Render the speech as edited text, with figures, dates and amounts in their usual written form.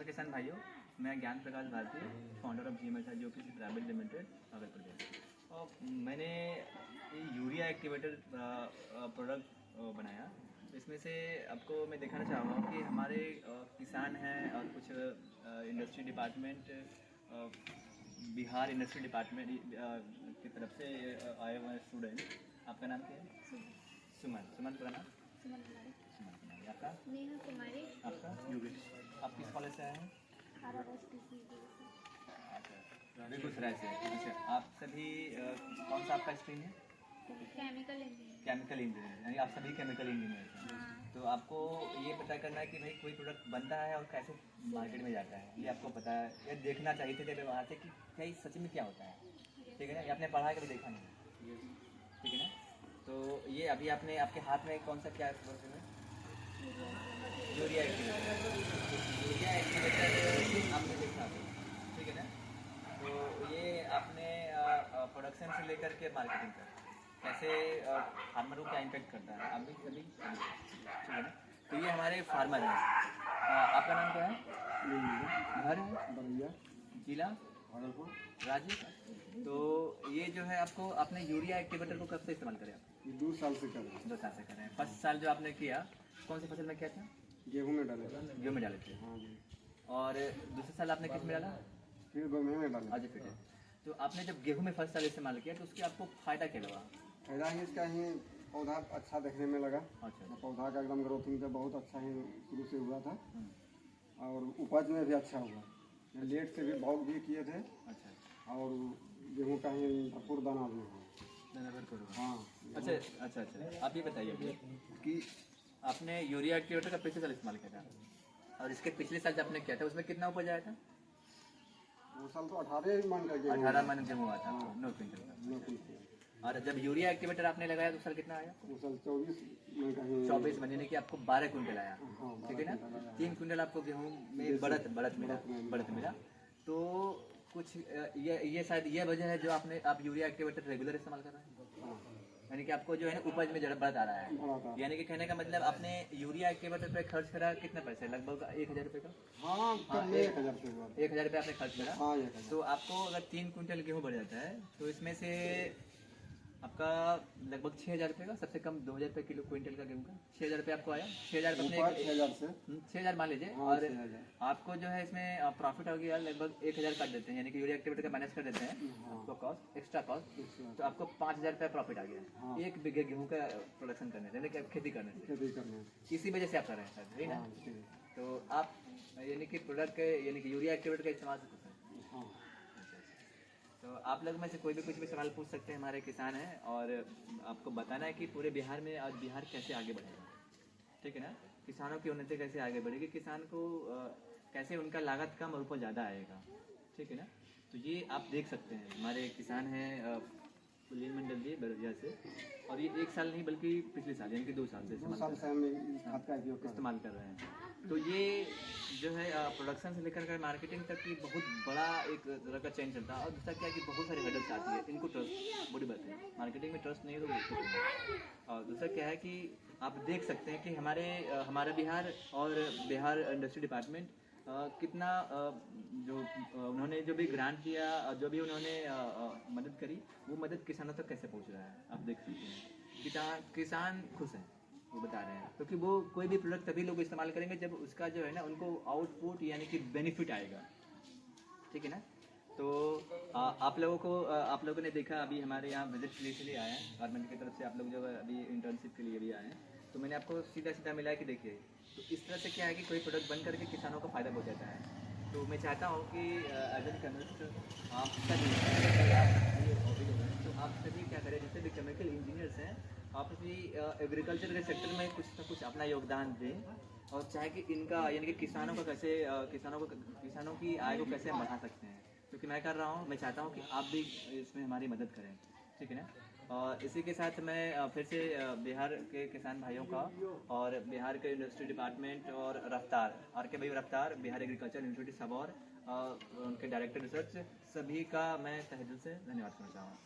नमस्कार किसान भाइयों, मैं Gyan Prakash Bharti, founder of GMS IOPC private limited Madhya Pradesh. और मैंने ये यूरिया एक्टिवेटर प्रोडक्ट बनाया। तो इसमें से आपको मैं दिखाना चाहूँगा कि हमारे किसान हैं और कुछ industry department, Bihar industry department की तरफ से आए हुए स्टूडेंट। आपका नाम क्या है? सुमन। सुमन का नाम? सुमन कुमारी। आपका? नेहा कुमारी। आपका? योगेश। आप किस कॉलेज से आए हैं? अच्छा, बेगूसराय से। अच्छा, आप सभी कौन सा आपका स्ट्रीम है? Chemical engineer. केमिकल इंजीनियर, यानी आप सभी केमिकल इंजीनियर हैं। हाँ। तो आपको ये पता करना है कि भाई कोई प्रोडक्ट बनता है और कैसे मार्केट में जाता है, ये आपको पता है। ये देखना चाहिए थे व्यवहार से कि क्या ये सच में क्या होता है। ठीक है ना? ये आपने पढ़ा है, कभी देखा नहीं, ठीक है ना? तो ये अभी आपने आपके हाथ में कौन सा क्या है? Urea activator. यूरिया एक्टिवेटर आपने देखा होगा, ठीक है ना? तो ये आपने प्रोडक्शन से लेकर के मार्केटिंग तक कैसे फार्मरों का इम्पेक्ट करता है, आप भी सभी ठीक है ना? तो ये हमारे फार्मर हैं। आपका नाम क्या है? घर है बलिया, जिला भागलपुर। राज्य। तो ये जो है आपको आपने यूरिया एक्टिवेटर को कब से इस्तेमाल करें आप? ये 2 साल से कर रहे हैं। 2 साल से कर रहे हैं। फर्स्ट साल जो आपने किया कौन सी फसल में किया था? गेहूँ में डाले थे। गेहूँ में डाले थे। हाँ जी। और दूसरे साल आपने किस में डाला? फिर गेहूँ में डाले। आज फिर। तो आपने जब गेहूँ में फर्स्ट साल इस्तेमाल किया तो उसके आपको फायदा क्या लगा? फायदा ही इसका ही पौधा अच्छा देखने में लगा। अच्छा। पौधा का एकदम ग्रोथिंग तो बहुत अच्छा ही शुरू से हुआ था हम्म। और उपज में भी अच्छा हुआ। लेट से भी बहुत भी किए थे अच्छा। और गेहूँ का ही भरपूर दाना भी हुआ। धन्यवाद करो। हाँ। अच्छा, आप ये बताइए कि आपने यूरिया एक्टिवेटर का पिछले साल इस्तेमाल किया था और इसके पिछले साल जब आपने किया था उसमें कितना उपज आया था? वो साल तो 18 ही मन का गेहूँ। 18 मन गेहूँ हुआ था। हाँ। 9 क्विंटल का। 9 क्विंटल। और जब यूरिया एक्टिवेटर आपने लगाया तो साल कितना आया? वो साल 24 मन का ही। 24 महीने की आपको 12 क्विंटल आया। हाँ, ठीक है ना? 12 क्विंटल आया। 3 क्विंटल आपको गेहूँ में बढ़त मिला। तो कुछ ये शायद ये वजह है जो आप यूरिया एक्टिवेटर रेगुलर इस्तेमाल कर रहे हैं, हाँ। यानी कि आपको जो है ना उपज में जरा बढ़त आ रहा है। बढ़त। यानी कि कहने का मतलब आपने यूरिया एक्टिवेटर पे खर्च करा कितने पैसे? लगभग 1000 रुपये का। हाँ, कम 1000 से हुआ। 1000 रुपये आपने खर्च करा। हाँ, 1000। तो आपको अगर 3 क्विंटल गेहूँ बढ़ जाता है तो इसमें से आपका लगभग 6000 रुपये का, सबसे कम 2000 रुपये किलो क्विंटल का गेहूँ का 6000 रुपये आपको आया। 6000 ऊपर 6000 से 6000 मान लीजिए। हाँ, और 6000। आपको जो है इसमें प्रॉफिट हो गया लगभग 1000 काट देते हैं, यानी कि यूरिया एक्टिवेटर का माइनस कर देते हैं हाँ। आपको कॉस्ट, एक्स्ट्रा कॉस्ट। एक्स्ट्रा। तो आपको 5000 रुपये प्रॉफिट आ गया हाँ। 1 बीघे गेहूँ का प्रोडक्शन करने से, यानी कि खेती करने से। खेती करने में। इसी वजह से आप कर रहे हैं सर, है ना? हाँ, ठीक। तो आप यानी कि प्रोडक्ट यानी कि यूरिया एक्टिवेटर का इस्तेमाल से करते हैं। हाँ। तो आप लोग में से कोई भी कुछ भी सवाल पूछ सकते हैं, हमारे किसान हैं और आपको बताना है कि पूरे बिहार में आज बिहार कैसे आगे बढ़ेगा, ठीक है ना? किसानों की उन्नति कैसे आगे बढ़ेगी, किसान को कैसे उनका लागत कम और उपज ज़्यादा आएगा, ठीक है ना? तो ये आप देख सकते हैं, हमारे किसान हैं कुलीन मंडल जी बरौजिया से, और ये 1 साल नहीं बल्कि पिछले साल यानी कि 2 साल से 2 साल से हम इस खाद का उपयोग इस्तेमाल कर रहे हैं। तो ये जो है प्रोडक्शन से लेकर कर मार्केटिंग तक की बहुत बड़ा एक तरह का चेंज चलता है। और दूसरा क्या है कि बहुत सारी हर्डल्स आती है, इनको ट्रस्ट बड़ी बात है। मार्केटिंग में ट्रस्ट नहीं है तो कुछ नहीं है। और दूसरा क्या है कि आप देख सकते हैं कि हमारा बिहार और बिहार इंडस्ट्री डिपार्टमेंट कितना जो उन्होंने जो भी ग्रांट दिया, जो भी उन्होंने मदद करी, वो मदद किसानों तक कैसे पहुंच रहा है आप देख सकते हैं। किसान खुश हैं, वो बता रहे हैं, क्योंकि वो कोई भी प्रोडक्ट तभी लोग इस्तेमाल करेंगे जब उसका जो है ना उनको आउटपुट यानी कि बेनिफिट आएगा, ठीक है ना? तो आप लोगों ने देखा अभी हमारे यहाँ विजिट के लिए आए हैं, गवर्नमेंट की तरफ से आप लोग जो है अभी इंटर्नशिप के लिए भी आए हैं। तो मैंने आपको सीधा मिला कि देखिए, तो इस तरह से क्या है कि कोई प्रोडक्ट बन करके किसानों को फ़ायदा हो जाता है। तो मैं चाहता हूँ कि एज एन कम्युनिस्ट आप सभी तो आप सभी क्या करें, जैसे भी केमिकल इंजीनियर्स हैं, आप भी एग्रीकल्चर के सेक्टर में कुछ ना कुछ अपना योगदान दें और चाहे कि इनका यानी कि किसानों को कैसे किसानों की आय को कैसे हम बढ़ा सकते हैं, क्योंकि मैं कर रहा हूँ। मैं चाहता हूँ कि आप भी इसमें हमारी मदद करें, ठीक है ना? और इसी के साथ मैं फिर से बिहार के किसान भाइयों का और बिहार के इंडस्ट्री डिपार्टमेंट और रफ्तार RK भाई रफ्तार, बिहार एग्रीकल्चर यूनिवर्सिटी सबौर, उनके डायरेक्टर रिसर्च, सभी का मैं तहे दिल से धन्यवाद करना चाहूँगा।